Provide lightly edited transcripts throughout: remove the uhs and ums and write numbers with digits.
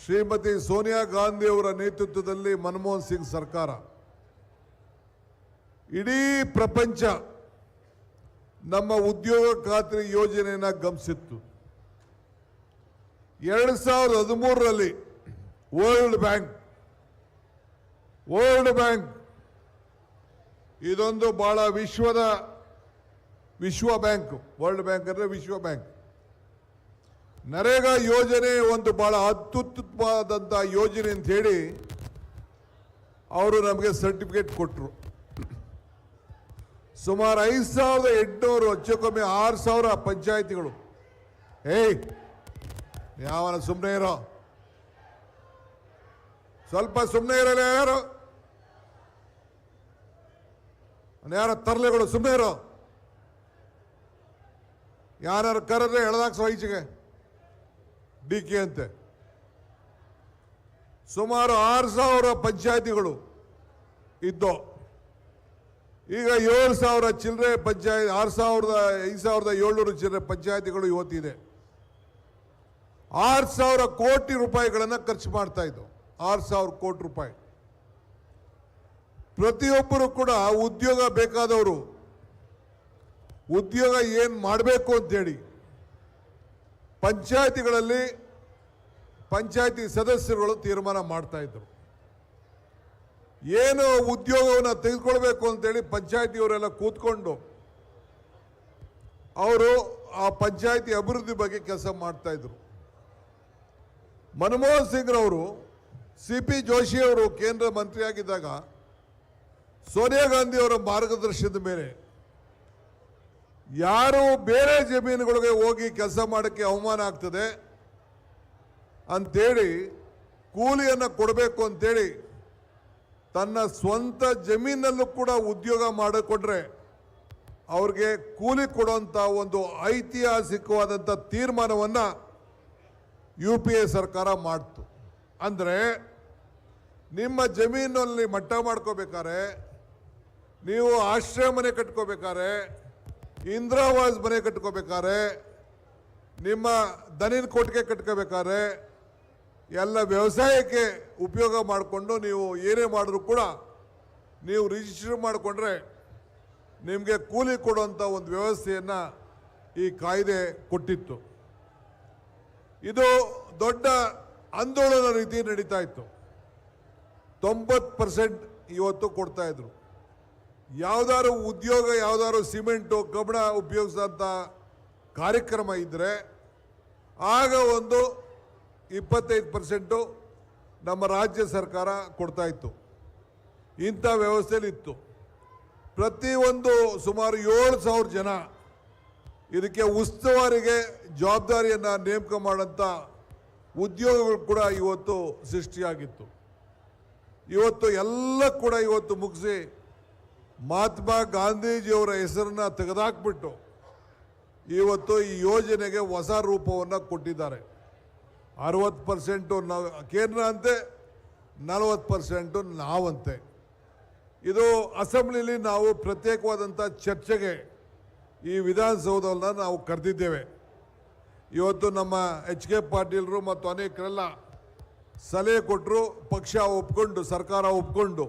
ಶ್ರೀಮತಿ ಸೋನಿಯಾ ಗಾಂಧಿ ಅವರ ನೇತೃತ್ವದಲ್ಲಿ ಮನಮೋಹನ್ ಸಿಂಗ್ ಸರ್ಕಾರ ಇಡೀ ಪ್ರಪಂಚ ನಮ್ಮ ಉದ್ಯೋಗ ಖಾತ್ರಿ ಯೋಜನೆಯನ್ನು ಗಮನಿಸಿತ್ತು. 2013ರಲ್ಲಿ ವರ್ಲ್ಡ್ ಬ್ಯಾಂಕ್ ಇದೊಂದು ಬಹಳ ವಿಶ್ವ ಬ್ಯಾಂಕ್, ವರ್ಲ್ಡ್ ಬ್ಯಾಂಕ್ ಅಂದರೆ ವಿಶ್ವ ಬ್ಯಾಂಕ್, ನರೇಗಾ ಯೋಜನೆ ಒಂದು ಬಹಳ ಅತ್ಯುತ್ತಮವಾದಂಥ ಯೋಜನೆ ಅಂತ ಹೇಳಿ ಅವರು ನಮಗೆ ಸರ್ಟಿಫಿಕೇಟ್ ಕೊಟ್ಟರು. ಸುಮಾರು 5800 ಹೆಚ್ಚು ಕಮ್ಮಿ 6000 ಪಂಚಾಯಿತಿಗಳು. ಯಾವನ ಸುಮ್ಮನೆ ಇರೋ, ಸ್ವಲ್ಪ ಸುಮ್ಮನೆ ಇರಲ್ಲ, ಯಾರೋ ತರಲೆಗಳು ಸುಮ್ಮನೆ ಇರೋ, ಯಾರು ಕರೆದ್ರೆ ಎಳೆದಾಕ್ಸೋ ಈಚೆಗೆ DK ಅಂತೆ. ಸುಮಾರು 6000 ಪಂಚಾಯಿತಿಗಳು ಇದ್ದೋ, ಈಗ 7000 ಚಿಲ್ಲರೆ ಪಂಚಾಯತ್, 5700 ಚಿಲ್ಲರೆ ಪಂಚಾಯಿತಿಗಳು ಇವತ್ತಿದೆ. 6000 ಕೋಟಿ ರೂಪಾಯಿಗಳನ್ನು ಖರ್ಚು ಮಾಡ್ತಾ ಇದ್ದು, 6000 ಕೋಟಿ ರೂಪಾಯಿ. ಪ್ರತಿಯೊಬ್ಬರು ಕೂಡ ಉದ್ಯೋಗ ಬೇಕಾದವರು ಉದ್ಯೋಗ ಏನು ಮಾಡಬೇಕು ಅಂತೇಳಿ ಪಂಚಾಯಿತಿ ಸದಸ್ಯರುಗಳು ತೀರ್ಮಾನ ಮಾಡ್ತಾ ಇದ್ರು. ಏನು ಉದ್ಯೋಗವನ್ನು ತೆಗೆದುಕೊಳ್ಬೇಕು ಅಂತೇಳಿ ಪಂಚಾಯಿತಿಯವರೆಲ್ಲ ಕೂತ್ಕೊಂಡು ಅವರು ಆ ಪಂಚಾಯಿತಿ ಅಭಿವೃದ್ಧಿ ಬಗ್ಗೆ ಕೆಲಸ ಮಾಡ್ತಾ ಇದ್ರು. ಮನಮೋಹನ್ ಸಿಂಗ್ ಅವರು CP ಜೋಶಿ ಅವರು ಕೇಂದ್ರ ಮಂತ್ರಿಯಾಗಿದ್ದಾಗ ಸೋನಿಯಾ ಗಾಂಧಿ ಅವರ ಮಾರ್ಗದರ್ಶನದ ಮೇಲೆ ಯಾರು ಬೇರೆ ಜಮೀನುಗಳಿಗೆ ಹೋಗಿ ಕೆಲಸ ಮಾಡೋಕ್ಕೆ ಅವಮಾನ ಆಗ್ತದೆ ಅಂತೇಳಿ ಕೂಲಿಯನ್ನು ಕೊಡಬೇಕು ಅಂತೇಳಿ ತನ್ನ ಸ್ವಂತ ಜಮೀನಲ್ಲೂ ಕೂಡ ಉದ್ಯೋಗ ಮಾಡಿಕೊಟ್ರೆ ಅವ್ರಿಗೆ ಕೂಲಿ ಕೊಡುವಂಥ ಒಂದು ಐತಿಹಾಸಿಕವಾದಂಥ ತೀರ್ಮಾನವನ್ನು UPA ಸರ್ಕಾರ ಮಾಡ್ತು. ಅಂದರೆ ನಿಮ್ಮ ಜಮೀನಲ್ಲಿ ಮಟ್ಟ ಮಾಡ್ಕೋಬೇಕಾದ್ರೆ, ನೀವು ಆಶ್ರಯ ಮನೆ ಕಟ್ಕೋಬೇಕಾದ್ರೆ, ಇಂದಿರಾವಾಸ್ ಮನೆ ಕಟ್ಕೋಬೇಕಾದ್ರೆ, ನಿಮ್ಮ ದನಿನ ಕೊಟ್ಟಿಗೆ ಕಟ್ಕೋಬೇಕಾದ್ರೆ ಎಲ್ಲ ವ್ಯವಸಾಯಕ್ಕೆ ಉಪಯೋಗ ಮಾಡಿಕೊಂಡು ನೀವು ಏನೇ ಮಾಡಿದ್ರು ಕೂಡ ನೀವು ರಿಜಿಸ್ಟರ್ ಮಾಡಿಕೊಂಡ್ರೆ ನಿಮಗೆ ಕೂಲಿ ಕೊಡುವಂಥ ಒಂದು ವ್ಯವಸ್ಥೆಯನ್ನು ಈ ಕಾಯ್ದೆ ಕೊಟ್ಟಿತ್ತು. ಇದು ದೊಡ್ಡ ಆಂದೋಲನ ರೀತಿ ನಡೀತಾ ಇತ್ತು. 90% ಇವತ್ತು ಕೊಡ್ತಾ ಇದ್ರು. ಯಾವುದಾದ್ರು ಉದ್ಯೋಗ, ಯಾವುದಾದ್ರು ಸಿಮೆಂಟು ಕಬ್ಬಣ ಉಪಯೋಗಿಸಿದಂಥ ಕಾರ್ಯಕ್ರಮ ಇದ್ದರೆ ಆಗ ಒಂದು 25% ನಮ್ಮ ರಾಜ್ಯ ಸರ್ಕಾರ ಕೊಡ್ತಾ ಇತ್ತು. ಇಂಥ ವ್ಯವಸ್ಥೆಯಲ್ಲಿ ಇತ್ತು. ಪ್ರತಿಯೊಂದು ಸುಮಾರು 7000 ಜನ ಇದಕ್ಕೆ ಉಸ್ತುವಾರಿಗೆ ಜವಾಬ್ದಾರಿಯನ್ನು ನೇಮಕ ಮಾಡೋಂಥ ಉದ್ಯೋಗಗಳು ಕೂಡ ಇವತ್ತು ಸೃಷ್ಟಿಯಾಗಿತ್ತು. ಇವತ್ತು ಎಲ್ಲ ಕೂಡ ಇವತ್ತು ಮುಗಿಸಿ ಮಹಾತ್ಮ ಗಾಂಧೀಜಿಯವರ ಹೆಸರನ್ನು ತೆಗೆದುಹಾಕ್ಬಿಟ್ಟು ಇವತ್ತು ಈ ಯೋಜನೆಗೆ ಹೊಸ ರೂಪವನ್ನು ಕೊಟ್ಟಿದ್ದಾರೆ. 60% ಕೇಂದ್ರ ಅಂತೆ, 40% ನಾವಂತೆ. ಇದು ಅಸೆಂಬ್ಲಿಲಿ ನಾವು ಪ್ರತ್ಯೇಕವಾದಂಥ ಚರ್ಚೆಗೆ ಈ ವಿಧಾನಸೌಧವನ್ನು ನಾವು ಕರೆದಿದ್ದೇವೆ. ಇವತ್ತು ನಮ್ಮ HK ಪಾಟೀಲರು ಮತ್ತು ಅನೇಕರೆಲ್ಲ ಸಲಹೆ ಕೊಟ್ಟರು, ಪಕ್ಷ ಒಪ್ಕೊಂಡು, ಸರ್ಕಾರ ಒಪ್ಕೊಂಡು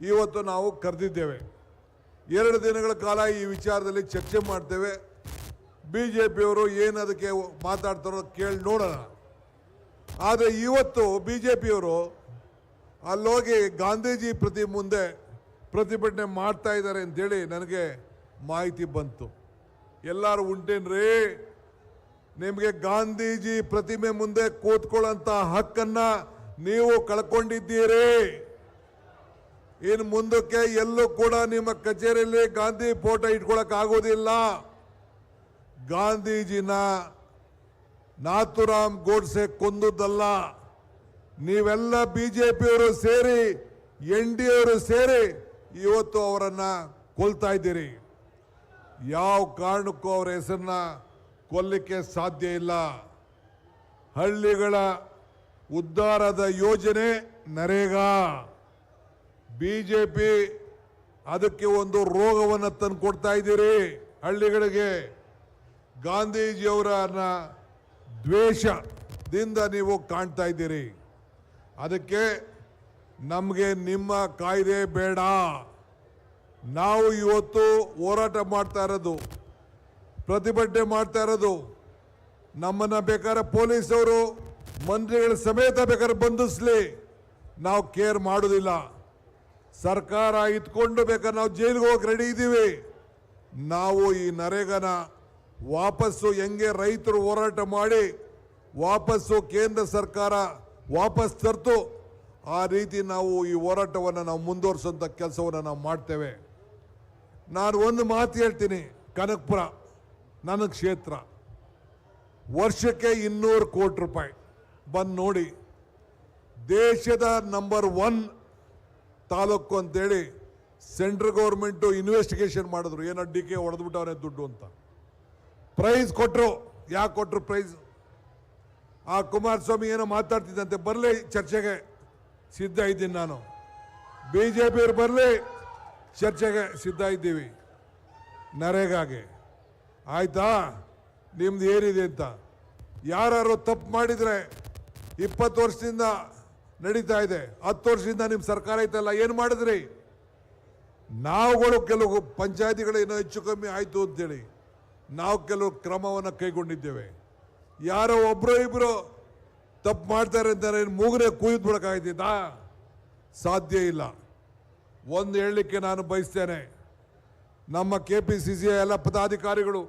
ಇವತ್ತು ನಾವು ಕರೆದಿದ್ದೇವೆ. 2 ದಿನಗಳ ಕಾಲ ಈ ವಿಚಾರದಲ್ಲಿ ಚರ್ಚೆ ಮಾಡ್ತೇವೆ. BJPಯವರು ಏನು ಅದಕ್ಕೆ ಮಾತಾಡ್ತಾರೋ ಕೇಳಿ ನೋಡೋಣ. ಆದರೆ ಇವತ್ತು BJPಯವರು ಅಲ್ಲೋಗಿ ಗಾಂಧೀಜಿ ಪ್ರತಿ ಮುಂದೆ ಪ್ರತಿಭಟನೆ ಮಾಡ್ತಾ ಇದ್ದಾರೆ ಅಂತೇಳಿ ನನಗೆ ಮಾಹಿತಿ ಬಂತು. ಎಲ್ಲರೂ ಉಂಟೇನ್ರಿ, ನಿಮಗೆ ಗಾಂಧೀಜಿ ಪ್ರತಿಮೆ ಮುಂದೆ ಕೂತ್ಕೊಳ್ಳೋಂಥ ಹಕ್ಕನ್ನು ನೀವು ಕಳ್ಕೊಂಡಿದ್ದೀರಿ. ಇನ್ನು ಮುಂದಕ್ಕೆ ಎಲ್ಲೂ ಕೂಡ ನಿಮ್ಮ ಕಚೇರಿಯಲ್ಲಿ ಗಾಂಧಿ ಫೋಟೋ ಇಟ್ಕೊಳ್ಳೋಕೆ ಆಗೋದಿಲ್ಲ. ಗಾಂಧೀಜಿನ ನಾಥುರಾಮ್ ಗೋಡ್ಸೆ ಕೊಂದದ್ದಲ್ಲ, ನೀವೆಲ್ಲ BJPಯವರು ಸೇರಿ, NDAಯವರು ಸೇರಿ ಇವತ್ತು ಅವರನ್ನು ಕೊಲ್ತಾ ಇದ್ದೀರಿ. ಯಾವ ಕಾರಣಕ್ಕೂ ಅವರ ಹೆಸರನ್ನ ಕೊಲ್ಲಕ್ಕೆ ಸಾಧ್ಯ ಇಲ್ಲ. ಹಳ್ಳಿಗಳ ಉದ್ಧಾರದ ಯೋಜನೆ ನರೇಗಾ. BJP ಅದಕ್ಕೆ ಒಂದು ರೋಗವನ್ನು ತಂದು ಕೊಡ್ತಾ ಇದ್ದೀರಿ ಹಳ್ಳಿಗಳಿಗೆ. ಗಾಂಧೀಜಿಯವರನ್ನ ದ್ವೇಷ ದಿಂದ ನೀವು ಕಾಣ್ತಾ ಇದ್ದೀರಿ. ಅದಕ್ಕೆ ನಮಗೆ ನಿಮ್ಮ ಕಾಯ್ದೆ ಬೇಡ. ನಾವು ಇವತ್ತು ಹೋರಾಟ ಮಾಡ್ತಾ ಇರೋದು, ಪ್ರತಿಭಟನೆ ಮಾಡ್ತಾ ಇರೋದು, ನಮ್ಮನ್ನ ಬೇಕಾದ್ರೆ ಪೊಲೀಸವರು ಮಂತ್ರಿಗಳ ಸಮೇತ ಬೇಕಾದ್ರೆ ಬಂಧಿಸ್ಲಿ, ನಾವು ಕೇರ್ ಮಾಡೋದಿಲ್ಲ. ಸರ್ಕಾರ ಇಟ್ಕೊಂಡು ಬೇಕಾದ್ರೆ ನಾವು ಜೈಲಿಗೆ ಹೋಗಿ ರೆಡಿ ಇದ್ದೀವಿ. ನಾವು ಈ ನರೇಗಾನ ವಾಪಸ್ಸು ಹೆಂಗೆ ರೈತರು ಹೋರಾಟ ಮಾಡಿ ವಾಪಸ್ಸು ಕೇಂದ್ರ ಸರ್ಕಾರ ವಾಪಸ್ ತರ್ತು, ಆ ರೀತಿ ನಾವು ಈ ಹೋರಾಟವನ್ನು ನಾವು ಮುಂದುವರಿಸುವಂಥ ಕೆಲಸವನ್ನು ನಾವು ಮಾಡ್ತೇವೆ. ನಾನು ಒಂದು ಮಾತು ಹೇಳ್ತೀನಿ, ಕನಕಪುರ ನನ್ನ ಕ್ಷೇತ್ರ, ವರ್ಷಕ್ಕೆ 200 ಕೋಟಿ ರೂಪಾಯಿ ಬಂದು ನೋಡಿ. ದೇಶದ ನಂಬರ್ 1 ತಾಲೂಕು ಅಂತೇಳಿ ಸೆಂಟ್ರಲ್ ಗೌರ್ಮೆಂಟು ಇನ್ವೆಸ್ಟಿಗೇಷನ್ ಮಾಡಿದ್ರು, ಏನೋ DK ಹೊಡೆದ್ಬಿಟ್ಟವನೇ ದುಡ್ಡು ಅಂತ. ಪ್ರೈಸ್ ಕೊಟ್ಟರು. ಯಾಕೆ ಕೊಟ್ಟರು ಪ್ರೈಸ್? ಆ ಕುಮಾರಸ್ವಾಮಿ ಏನೋ ಮಾತಾಡ್ತಿದ್ದಂತೆ, ಬರಲಿ ಚರ್ಚೆಗೆ ಸಿದ್ಧ ಇದ್ದೀನಿ ನಾನು, BJಪಿಯವರು ಬರಲಿ ಚರ್ಚೆಗೆ ಸಿದ್ಧ ಇದ್ದೀವಿ ನರೇಗಾಗೆ. ಆಯ್ತಾ? ನಿಮ್ದು ಏನಿದೆ ಅಂತ ಯಾರು ತಪ್ಪು ಮಾಡಿದರೆ 20 ವರ್ಷದಿಂದ ನಡೀತಾ ಇದೆ, 10 ವರ್ಷದಿಂದ ನಿಮ್ಮ ಸರ್ಕಾರ ಐತಲ್ಲ, ಏನು ಮಾಡಿದ್ರಿ? ನಾವುಗಳು ಕೆಲವು ಪಂಚಾಯತಿಗಳು ಏನೋ ಹೆಚ್ಚು ಕಮ್ಮಿ ಆಯಿತು ಅಂತೇಳಿ ನಾವು ಕೆಲವು ಕ್ರಮವನ್ನು ಕೈಗೊಂಡಿದ್ದೇವೆ. ಯಾರೋ ಒಬ್ಬರು ಇಬ್ಬರು ತಪ್ಪು ಮಾಡ್ತಾರೆ ಅಂತಾರೆ, ಮೂಗನೆ ಕುಯ್ದು ಬಿಡೋಕ್ಕಾಗ್ತಿದ್ದಾ? ಸಾಧ್ಯ ಇಲ್ಲ. ಒಂದು ಹೇಳಲಿಕ್ಕೆ ನಾನು ಬಯಸ್ತೇನೆ, ನಮ್ಮ KPCC ಎಲ್ಲ ಪದಾಧಿಕಾರಿಗಳು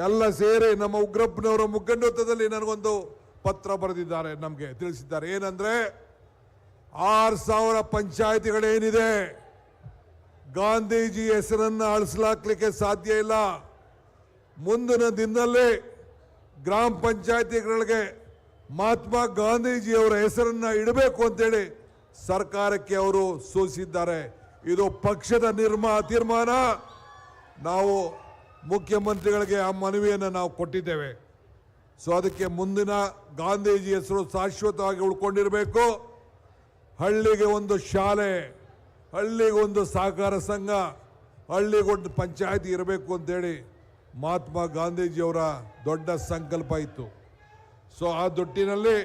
ಎಲ್ಲ ಸೇರಿ ನಮ್ಮ ಉಗ್ರಪ್ಪನವರ ಮುಖಂಡತ್ವದಲ್ಲಿ ನನಗೊಂದು ಪತ್ರ ಬರೆದಿದ್ದಾರೆ, ನಮಗೆ ತಿಳಿಸಿದ್ದಾರೆ. ಏನಂದ್ರೆ 6,000 ಪಂಚಾಯತಿಗಳೇನಿದೆ, ಗಾಂಧೀಜಿ ಹೆಸರನ್ನು ಅಳಿಸ್ಲಾಕ್ಲಿಕ್ಕೆ ಸಾಧ್ಯ ಇಲ್ಲ. ಮುಂದಿನ ದಿನದಲ್ಲಿ ಗ್ರಾಮ ಪಂಚಾಯತಿಗಳಿಗೆ ಮಹಾತ್ಮ ಗಾಂಧೀಜಿಯವರ ಹೆಸರನ್ನ ಇಡಬೇಕು ಅಂತೇಳಿ ಸರ್ಕಾರಕ್ಕೆ ಅವರು ಸೂಚಿಸಿದ್ದಾರೆ. ಇದು ಪಕ್ಷದ ತೀರ್ಮಾನ. ನಾವು ಮುಖ್ಯಮಂತ್ರಿಗಳಿಗೆ ಆ ಮನವಿಯನ್ನು ನಾವು ಕೊಟ್ಟಿದ್ದೇವೆ. ಸೊ ಅದಕ್ಕೆ ಮುಂದಿನ ಗಾಂಧೀಜಿ ಹೆಸರು ಶಾಶ್ವತವಾಗಿ ಉಳ್ಕೊಂಡಿರಬೇಕು. ಹಳ್ಳಿಗೆ ಒಂದು ಶಾಲೆ, ಹಳ್ಳಿಗೆ ಒಂದು ಸಹಕಾರ ಸಂಘ, ಹಳ್ಳಿಗೊಂದು ಪಂಚಾಯತಿ ಇರಬೇಕು ಅಂತೇಳಿ ಮಹಾತ್ಮ ಗಾಂಧೀಜಿಯವರ ದೊಡ್ಡ ಸಂಕಲ್ಪ ಇತ್ತು. ಸೊ ಆ ದೊಟ್ಟಿನಲ್ಲಿ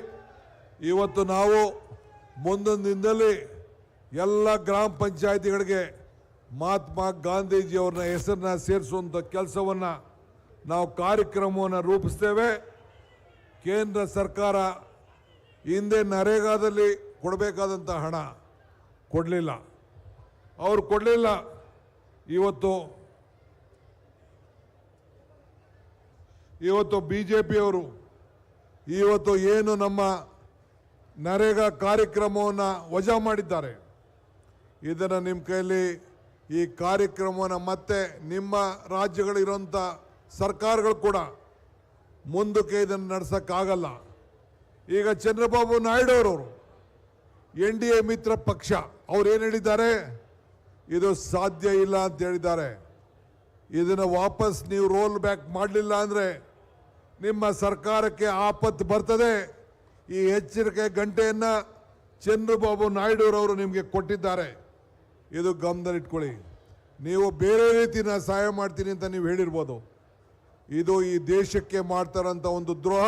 ಇವತ್ತು ನಾವು ಮುಂದಿನ ದಿನದಲ್ಲಿ ಎಲ್ಲ ಗ್ರಾಮ ಪಂಚಾಯತಿಗಳಿಗೆ ಮಹಾತ್ಮ ಗಾಂಧೀಜಿಯವ್ರನ್ನ ಹೆಸರನ್ನ ಸೇರಿಸುವಂಥ ಕೆಲಸವನ್ನು ನಾವು ಕಾರ್ಯಕ್ರಮವನ್ನು ರೂಪಿಸ್ತೇವೆ. ಕೇಂದ್ರ ಸರ್ಕಾರ ಹಿಂದೆ ನರೇಗಾದಲ್ಲಿ ಕೊಡಬೇಕಾದಂಥ ಹಣ ಕೊಡಲಿಲ್ಲ, ಅವರು ಕೊಡಲಿಲ್ಲ. ಇವತ್ತು BJಪಿಯವರು ಇವತ್ತು ಏನು ನಮ್ಮ ನರೇಗಾ ಕಾರ್ಯಕ್ರಮವನ್ನು ವಜಾ ಮಾಡಿದ್ದಾರೆ, ಇದನ್ನು ನಿಮ್ಮ ಕೈಯಲ್ಲಿ ಈ ಕಾರ್ಯಕ್ರಮವನ್ನು ಮತ್ತೆ ನಿಮ್ಮ ರಾಜ್ಯಗಳಿರುವಂಥ ಸರ್ಕಾರಗಳು ಕೂಡ ಮುಂದಕ್ಕೆ ಇದನ್ನು ನಡೆಸೋಕ್ಕಾಗಲ್ಲ. ಈಗ ಚಂದ್ರಬಾಬು ನಾಯ್ಡು ಅವರು NDA ಮಿತ್ರ ಪಕ್ಷ ಅವ್ರು ಏನು ಹೇಳಿದ್ದಾರೆ, ಇದು ಸಾಧ್ಯ ಇಲ್ಲ ಅಂತ ಹೇಳಿದ್ದಾರೆ. ಇದನ್ನು ವಾಪಸ್ ನೀವು ರೋಲ್ ಬ್ಯಾಕ್ ಮಾಡಲಿಲ್ಲ ಅಂದರೆ ನಿಮ್ಮ ಸರ್ಕಾರಕ್ಕೆ ಆಪತ್ತು ಬರ್ತದೆ. ಈ ಎಚ್ಚರಿಕೆ ಗಂಟೆಯನ್ನು ಚಂದ್ರಬಾಬು ನಾಯ್ಡುರವರು ನಿಮಗೆ ಕೊಟ್ಟಿದ್ದಾರೆ. ಇದು ಗಮನದಲ್ಲಿಟ್ಕೊಳ್ಳಿ. ನೀವು ಬೇರೆ ರೀತಿ ನಾನು ಸಹಾಯ ಮಾಡ್ತೀನಿ ಅಂತ ನೀವು ಹೇಳಿರ್ಬೋದು, ಇದು ಈ ದೇಶಕ್ಕೆ ಮಾಡ್ತಾರಂಥ ಒಂದು ದ್ರೋಹ.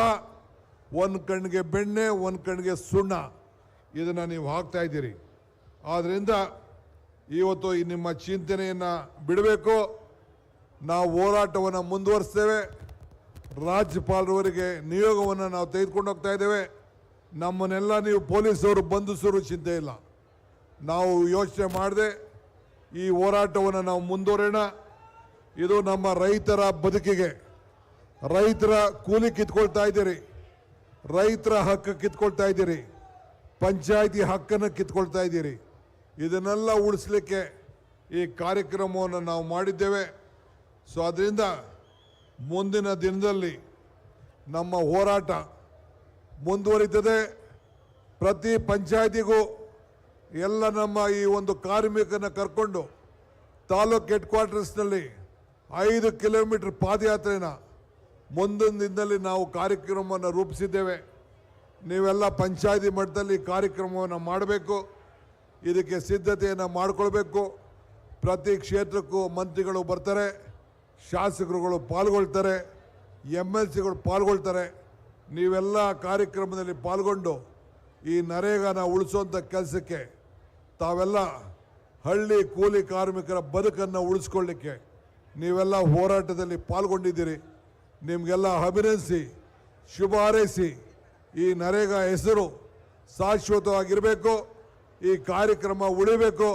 ಒಂದು ಕಣ್ಣಿಗೆ ಬೆಣ್ಣೆ, ಒಂದು ಕಣ್ಣಿಗೆ ಸುಣ್ಣ, ಇದನ್ನು ನೀವು ಹಾಕ್ತಾ ಇದ್ದೀರಿ. ಆದ್ದರಿಂದ ಇವತ್ತು ಈ ನಿಮ್ಮ ಚಿಂತನೆಯನ್ನು ಬಿಡಬೇಕು. ನಾವು ಹೋರಾಟವನ್ನು ಮುಂದುವರಿಸ್ತೇವೆ. ರಾಜ್ಯಪಾಲರವರಿಗೆ ನಿಯೋಗವನ್ನು ನಾವು ತೆಗೆದುಕೊಂಡು ಹೋಗ್ತಾ ಇದ್ದೇವೆ. ನಮ್ಮನ್ನೆಲ್ಲ ನೀವು ಪೊಲೀಸವರು ಬಂಧಿಸೋರು ಚಿಂತೆ ಇಲ್ಲ. ನಾವು ಯೋಚನೆ ಮಾಡದೆ ಈ ಹೋರಾಟವನ್ನು ನಾವು ಮುಂದುವರೋಣ. ಇದು ನಮ್ಮ ರೈತರ ಬದುಕಿಗೆ, ರೈತರ ಕೂಲಿ ಕಿತ್ಕೊಳ್ತಾ ಇದ್ದೀರಿ, ರೈತರ ಹಕ್ಕು ಕಿತ್ಕೊಳ್ತಾ ಇದ್ದೀರಿ, ಪಂಚಾಯಿತಿ ಹಕ್ಕನ್ನು ಕಿತ್ಕೊಳ್ತಾ ಇದ್ದೀರಿ. ಇದನ್ನೆಲ್ಲ ಉಳಿಸ್ಲಿಕ್ಕೆ ಈ ಕಾರ್ಯಕ್ರಮವನ್ನು ನಾವು ಮಾಡಿದ್ದೇವೆ. ಸೊ ಅದರಿಂದ ಮುಂದಿನ ದಿನದಲ್ಲಿ ನಮ್ಮ ಹೋರಾಟ ಮುಂದುವರಿತದೆ. ಪ್ರತಿ ಪಂಚಾಯಿತಿಗೂ ಎಲ್ಲ ನಮ್ಮ ಈ ಒಂದು ಕಾರ್ಮಿಕನ ಕರ್ಕೊಂಡು ತಾಲೂಕು ಹೆಡ್ ಕ್ವಾರ್ಟರ್ಸ್ನಲ್ಲಿ 5 ಕಿಲೋಮೀಟರ್ ಪಾದಯಾತ್ರೆನ ಮುಂದಿನ ದಿನದಲ್ಲಿ ನಾವು ಕಾರ್ಯಕ್ರಮವನ್ನು ರೂಪಿಸಿದ್ದೇವೆ. ನೀವೆಲ್ಲ ಪಂಚಾಯಿತಿ ಮಟ್ಟದಲ್ಲಿ ಕಾರ್ಯಕ್ರಮವನ್ನು ಮಾಡಬೇಕು, ಇದಕ್ಕೆ ಸಿದ್ಧತೆಯನ್ನು ಮಾಡಿಕೊಳ್ಬೇಕು. ಪ್ರತಿ ಕ್ಷೇತ್ರಕ್ಕೂ ಮಂತ್ರಿಗಳು ಬರ್ತಾರೆ, ಶಾಸಕರುಗಳು ಪಾಲ್ಗೊಳ್ತಾರೆ, MLCಗಳು ಪಾಲ್ಗೊಳ್ತಾರೆ. ನೀವೆಲ್ಲ ಕಾರ್ಯಕ್ರಮದಲ್ಲಿ ಪಾಲ್ಗೊಂಡು ಈ ನರೇಗಾನ ಉಳಿಸುವಂಥ ಕೆಲಸಕ್ಕೆ ತಾವೆಲ್ಲ ಹಳ್ಳಿ ಕೂಲಿ ಕಾರ್ಮಿಕರ ಬದುಕನ್ನು ಉಳಿಸ್ಕೊಳ್ಳಿಕ್ಕೆ ನೀವೆಲ್ಲ ಹೋರಾಟದಲ್ಲಿ ಪಾಲ್ಗೊಂಡಿದ್ದೀರಿ. ನಿಮಗೆಲ್ಲ ಅಭಿನಂದಿಸಿ ಶುಭ ಹಾರೈಸಿ ಈ ನರೇಗಾ ಹೆಸರು ಶಾಶ್ವತವಾಗಿರಬೇಕು, ಈ ಕಾರ್ಯಕ್ರಮ ಉಳಿಬೇಕು,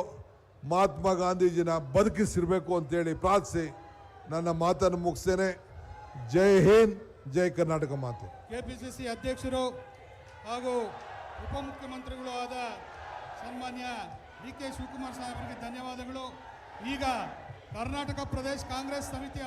ಮಹಾತ್ಮ ಗಾಂಧೀಜಿನ ಬದುಕಿಸಿರಬೇಕು ಅಂತೇಳಿ ಪ್ರಾರ್ಥಿಸಿ ನನ್ನ ಮಾತನ್ನು ಮುಗಿಸ್ತೇನೆ. ಜೈ ಹಿಂದ್, ಜೈ ಕರ್ನಾಟಕ ಮಾತೆ. ಕೆಪಿಸಿಸಿ ಅಧ್ಯಕ್ಷರು ಹಾಗೂ ಉಪಮುಖ್ಯಮಂತ್ರಿಗಳು ಆದ ಸನ್ಮಾನ್ಯ ಡಿ ಕೆ ಶಿವಕುಮಾರ್ ಸಾಹೇಬರಿಗೆ ಧನ್ಯವಾದಗಳು. ಈಗ ಕರ್ನಾಟಕ ಪ್ರದೇಶ ಕಾಂಗ್ರೆಸ್ ಸಮಿತಿ